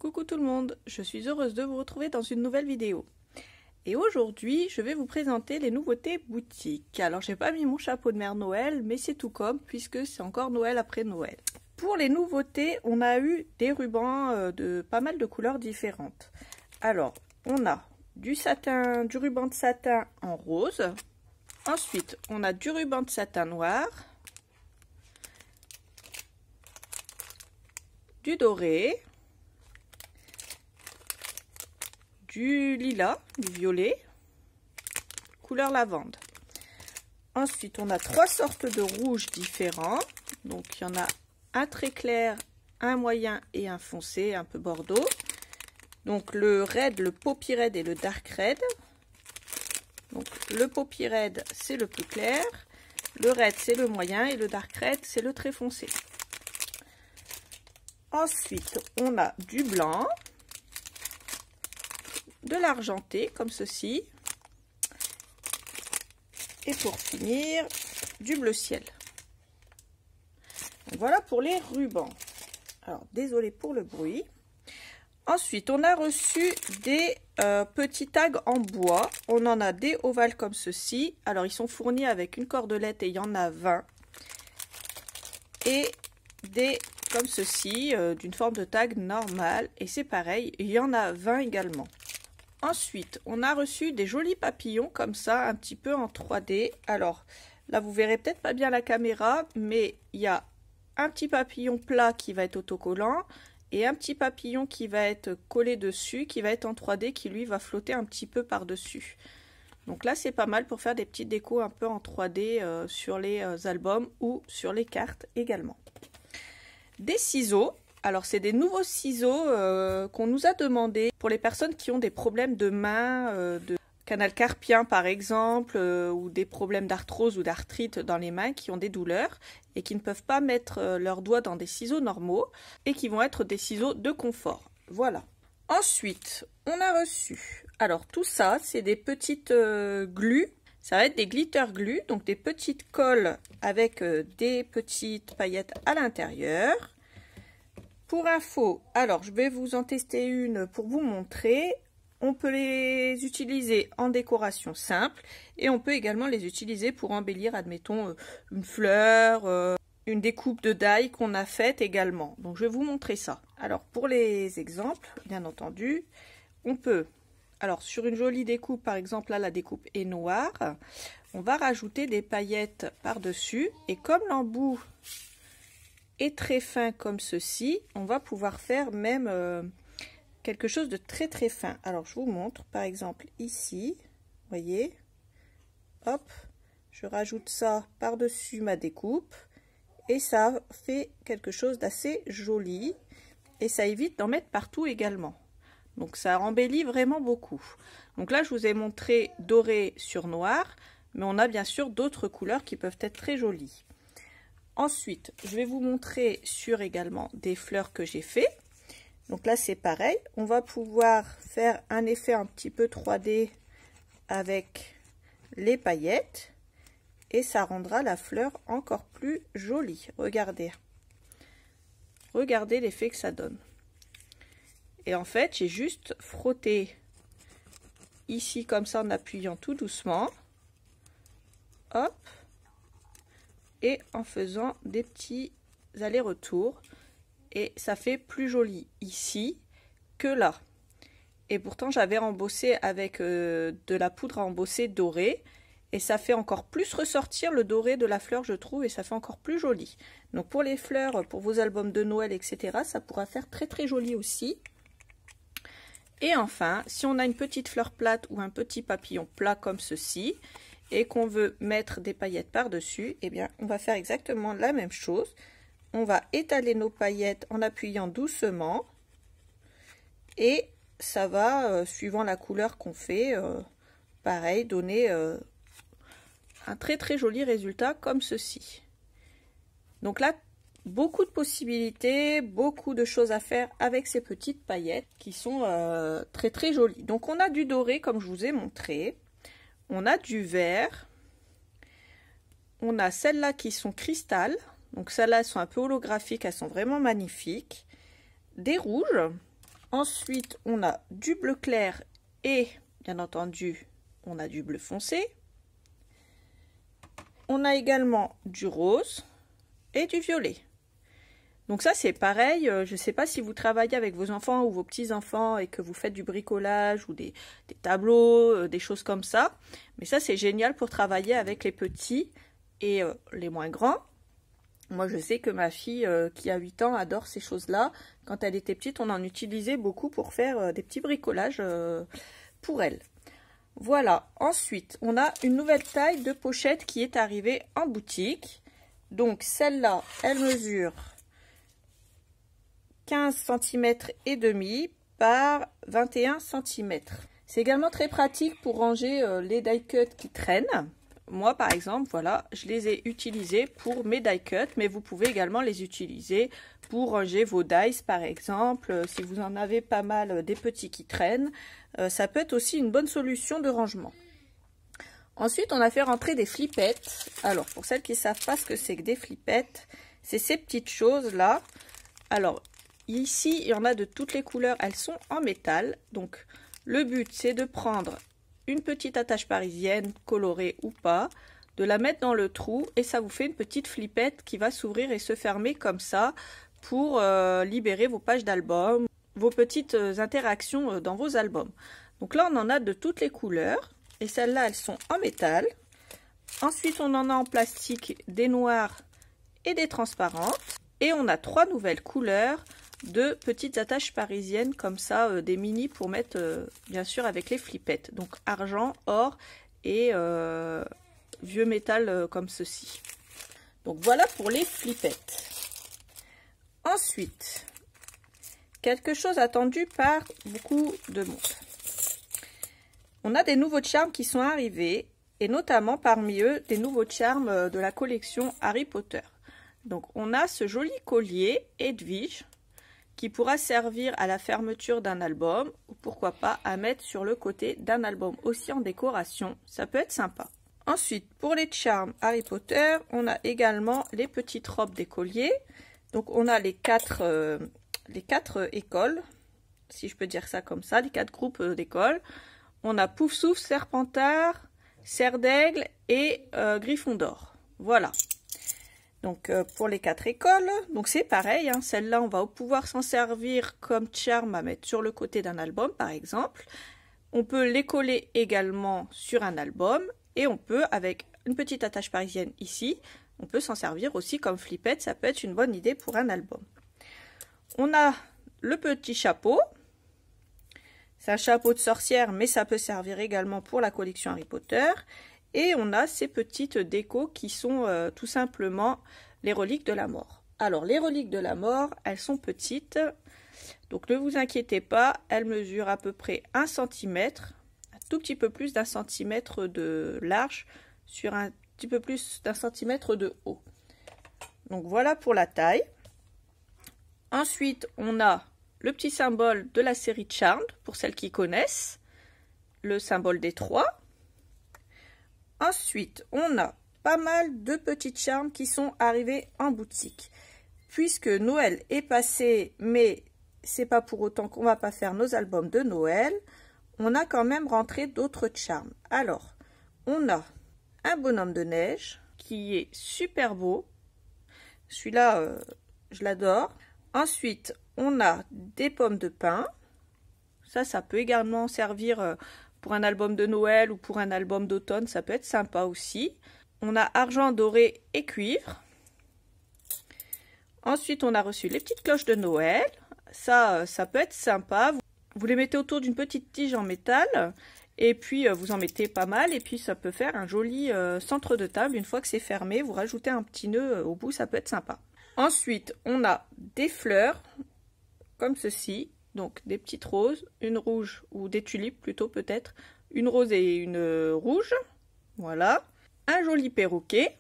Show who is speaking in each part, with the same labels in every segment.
Speaker 1: Coucou tout le monde, je suis heureuse de vous retrouver dans une nouvelle vidéo. Et aujourd'hui, je vais vous présenter les nouveautés boutiques. Alors, j'ai pas mis mon chapeau de mère Noël, mais c'est tout comme, puisque c'est encore Noël après Noël. Pour les nouveautés, on a eu des rubans de pas mal de couleurs différentes. Alors, on a du satin, du ruban de satin en rose. Ensuite, on a du ruban de satin noir, du doré, du lilas, du violet, couleur lavande. Ensuite, on a trois sortes de rouges différents. Donc, il y en a un très clair, un moyen et un foncé, un peu bordeaux. Donc, le red, le poppy red et le dark red. Donc, le poppy red, c'est le plus clair. Le red, c'est le moyen. Et le dark red, c'est le très foncé. Ensuite, on a du blanc, de l'argenté, comme ceci. Et pour finir, du bleu ciel. Donc, voilà pour les rubans. Alors, désolé pour le bruit. Ensuite, on a reçu des petits tags en bois. On en a des ovales comme ceci. Alors, ils sont fournis avec une cordelette et il y en a 20. Et des comme ceci, d'une forme de tag normale. Et c'est pareil, il y en a 20 également. Ensuite, on a reçu des jolis papillons comme ça, un petit peu en 3D. Alors, là, vous verrez peut-être pas bien la caméra, mais il y a un petit papillon plat qui va être autocollant et un petit papillon qui va être collé dessus, qui va être en 3D, qui lui va flotter un petit peu par-dessus. Donc là, c'est pas mal pour faire des petites décos un peu en 3D sur les albums ou sur les cartes également. Des ciseaux. Alors, c'est des nouveaux ciseaux qu'on nous a demandé pour les personnes qui ont des problèmes de main, de canal carpien par exemple, ou des problèmes d'arthrose ou d'arthrite dans les mains, qui ont des douleurs et qui ne peuvent pas mettre leurs doigts dans des ciseaux normaux et qui vont être des ciseaux de confort. Voilà. Ensuite, on a reçu, alors tout ça, c'est des petites glues. Ça va être des glitter glue, donc des petites colles avec des petites paillettes à l'intérieur. Pour info, alors je vais vous en tester une pour vous montrer. On peut les utiliser en décoration simple et on peut également les utiliser pour embellir, admettons, une fleur, une découpe de die qu'on a faite également. Donc je vais vous montrer ça. Alors pour les exemples, bien entendu, on peut... Alors, sur une jolie découpe, par exemple, là, la découpe est noire, on va rajouter des paillettes par-dessus. Et comme l'embout est très fin comme ceci, on va pouvoir faire même quelque chose de très très fin. Alors, je vous montre, par exemple, ici, vous voyez, hop, je rajoute ça par-dessus ma découpe. Et ça fait quelque chose d'assez joli. Et ça évite d'en mettre partout également. Donc ça embellit vraiment beaucoup. Donc là je vous ai montré doré sur noir, mais on a bien sûr d'autres couleurs qui peuvent être très jolies. Ensuite, je vais vous montrer sur également des fleurs que j'ai fait. Donc là c'est pareil, on va pouvoir faire un effet un petit peu 3D avec les paillettes et ça rendra la fleur encore plus jolie. Regardez. Regardez l'effet que ça donne. Et en fait, j'ai juste frotté ici comme ça en appuyant tout doucement. Hop. Et en faisant des petits allers-retours. Et ça fait plus joli ici que là. Et pourtant, j'avais embossé avec de la poudre à embosser dorée. Et ça fait encore plus ressortir le doré de la fleur, je trouve. Et ça fait encore plus joli. Donc pour les fleurs, pour vos albums de Noël, etc., ça pourra faire très très joli aussi. Et enfin, si on a une petite fleur plate ou un petit papillon plat comme ceci, et qu'on veut mettre des paillettes par-dessus, eh bien, on va faire exactement la même chose. On va étaler nos paillettes en appuyant doucement, et ça va, suivant la couleur qu'on fait, pareil, donner un très très joli résultat comme ceci. Donc là, beaucoup de possibilités, beaucoup de choses à faire avec ces petites paillettes qui sont très très jolies. Donc on a du doré comme je vous ai montré, on a du vert, on a celles-là qui sont cristal, donc celles-là elles sont un peu holographiques, elles sont vraiment magnifiques, des rouges, Ensuite, on a du bleu clair et, bien entendu, on a du bleu foncé. On a également du rose et du violet. Donc ça, c'est pareil. Je ne sais pas si vous travaillez avec vos enfants ou vos petits-enfants et que vous faites du bricolage ou des tableaux, des choses comme ça. Mais ça, c'est génial pour travailler avec les petits et les moins grands. Moi, je sais que ma fille qui a 8 ans adore ces choses-là. Quand elle était petite, on en utilisait beaucoup pour faire des petits bricolages pour elle. Voilà. Ensuite, on a une nouvelle taille de pochette qui est arrivée en boutique. Donc, celle-là, elle mesure 15 cm et demi par 21 cm. C'est également très pratique pour ranger les die cuts qui traînent. Moi, par exemple, voilà, je les ai utilisés pour mes die cuts, mais vous pouvez également les utiliser pour ranger vos dies, par exemple. Si vous en avez pas mal des petits qui traînent, ça peut être aussi une bonne solution de rangement. Ensuite, on a fait rentrer des flippettes. Alors, pour celles qui ne savent pas ce que c'est que des flippettes, c'est ces petites choses-là. Alors, ici, il y en a de toutes les couleurs. Elles sont en métal. Donc, le but, c'est de prendre une petite attache parisienne, colorée ou pas, de la mettre dans le trou et ça vous fait une petite flippette qui va s'ouvrir et se fermer comme ça pour libérer vos pages d'album, vos petites interactions dans vos albums. Donc là, on en a de toutes les couleurs et celles-là, elles sont en métal. Ensuite, on en a en plastique des noires et des transparentes. Et on a 3 nouvelles couleurs de petites attaches parisiennes comme ça, des mini pour mettre bien sûr avec les flippettes. Donc argent, or et vieux métal comme ceci. Donc voilà pour les flippettes. Ensuite, quelque chose attendu par beaucoup de monde. On a des nouveaux charms qui sont arrivés et notamment parmi eux des nouveaux charms de la collection Harry Potter. Donc on a ce joli collier Edwige qui pourra servir à la fermeture d'un album ou pourquoi pas à mettre sur le côté d'un album aussi en décoration, ça peut être sympa. Ensuite, pour les charms Harry Potter, on a également les petites robes d'écoliers. Donc on a les quatre écoles, si je peux dire ça comme ça, les 4 groupes d'écoles. On a Poufsouffle, Serpentard, Serre d'Aigle et Gryffondor. Voilà. Donc pour les 4 écoles, donc c'est pareil, hein, celle-là on va pouvoir s'en servir comme charme à mettre sur le côté d'un album par exemple. On peut les coller également sur un album et on peut avec une petite attache parisienne ici, on peut s'en servir aussi comme flippette, ça peut être une bonne idée pour un album. On a le petit chapeau, c'est un chapeau de sorcière mais ça peut servir également pour la collection Harry Potter. Et on a ces petites décos qui sont tout simplement les reliques de la mort. Alors, les reliques de la mort, elles sont petites. Donc, ne vous inquiétez pas, elles mesurent à peu près 1 cm, un tout petit peu plus d'1 cm de large sur un petit peu plus d'1 cm de haut. Donc, voilà pour la taille. Ensuite, on a le petit symbole de la série Charmed, pour celles qui connaissent, le symbole des 3. Ensuite, on a pas mal de petites charmes qui sont arrivées en boutique. Puisque Noël est passé, mais c'est pas pour autant qu'on va pas faire nos albums de Noël, on a quand même rentré d'autres charmes. Alors, on a un bonhomme de neige qui est super beau. Celui-là, je l'adore. Ensuite, on a des pommes de pin. Ça peut également servir pour un album de Noël ou pour un album d'automne, ça peut être sympa aussi. On a argent, doré et cuivre. Ensuite, on a reçu les petites cloches de Noël. Ça peut être sympa. Vous les mettez autour d'une petite tige en métal. Et puis, vous en mettez pas mal. Et puis, ça peut faire un joli centre de table. Une fois que c'est fermé, vous rajoutez un petit nœud au bout. Ça peut être sympa. Ensuite, on a des fleurs comme ceci. Donc des petites roses, une rouge ou des tulipes plutôt peut-être, une rose et une rouge, voilà. Un joli perroquet,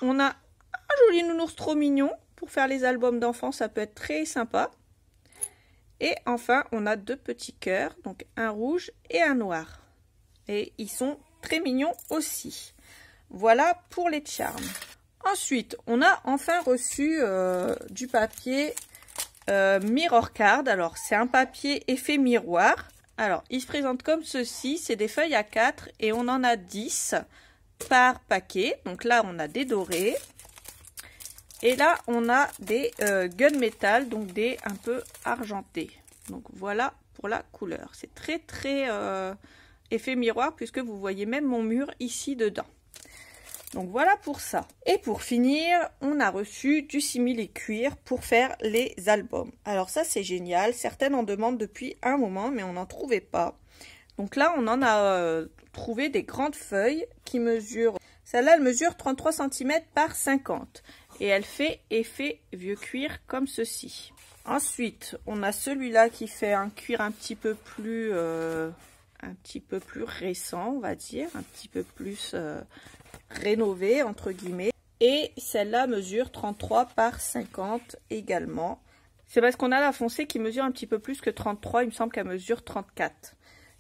Speaker 1: on a un joli nounours trop mignon, pour faire les albums d'enfants ça peut être très sympa. Et enfin on a 2 petits cœurs, donc un rouge et un noir. Et ils sont très mignons aussi. Voilà pour les charms. Ensuite on a enfin reçu du papier Mirror Card. Alors c'est un papier effet miroir. Alors il se présente comme ceci, c'est des feuilles A4 et on en a 10 par paquet. Donc là on a des dorés. Et là on a des gunmetal, donc des un peu argentés. Donc voilà pour la couleur. C'est très effet miroir puisque vous voyez même mon mur ici dedans. Donc voilà pour ça. Et pour finir, on a reçu du simili-cuir pour faire les albums. Alors ça c'est génial, certaines en demandent depuis un moment mais on n'en trouvait pas. Donc là on en a trouvé des grandes feuilles qui mesurent, celle-là elle mesure 33 cm par 50 et elle fait effet vieux cuir comme ceci. Ensuite on a celui-là qui fait un cuir un petit peu plus récent, on va dire, un petit peu plus rénové entre guillemets, et celle-là mesure 33 par 50 également. C'est parce qu'on a la foncée qui mesure un petit peu plus que 33, il me semble qu'elle mesure 34.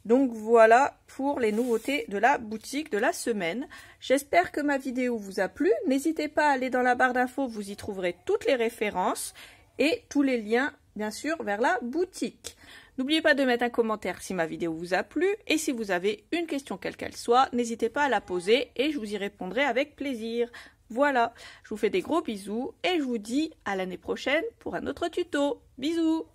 Speaker 1: Donc voilà pour les nouveautés de la boutique de la semaine. J'espère que ma vidéo vous a plu. N'hésitez pas à aller dans la barre d'infos, vous y trouverez toutes les références et tous les liens bien sûr vers la boutique. N'oubliez pas de mettre un commentaire si ma vidéo vous a plu et si vous avez une question quelle qu'elle soit, n'hésitez pas à la poser et je vous y répondrai avec plaisir. Voilà, je vous fais des gros bisous et je vous dis à l'année prochaine pour un autre tuto. Bisous!